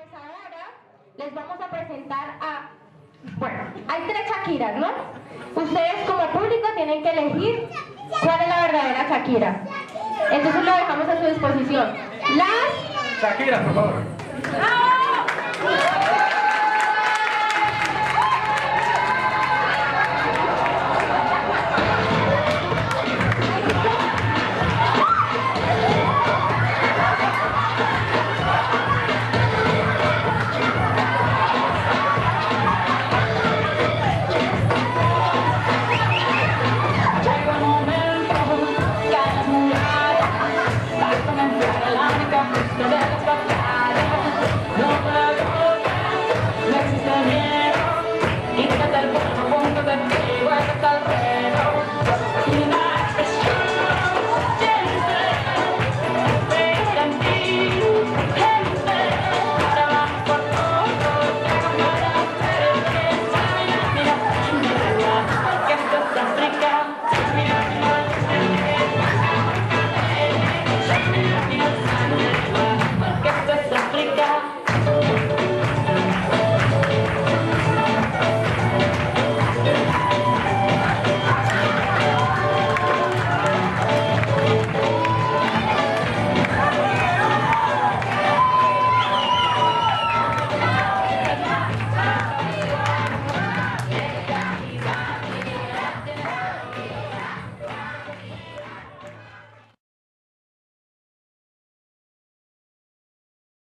Pues ahora les vamos a presentar a... Bueno, hay 3 Shakiras, ¿no? Ustedes como público tienen que elegir cuál es la verdadera Shakira. Entonces lo dejamos a su disposición. Las... Shakira, por favor. ¡No!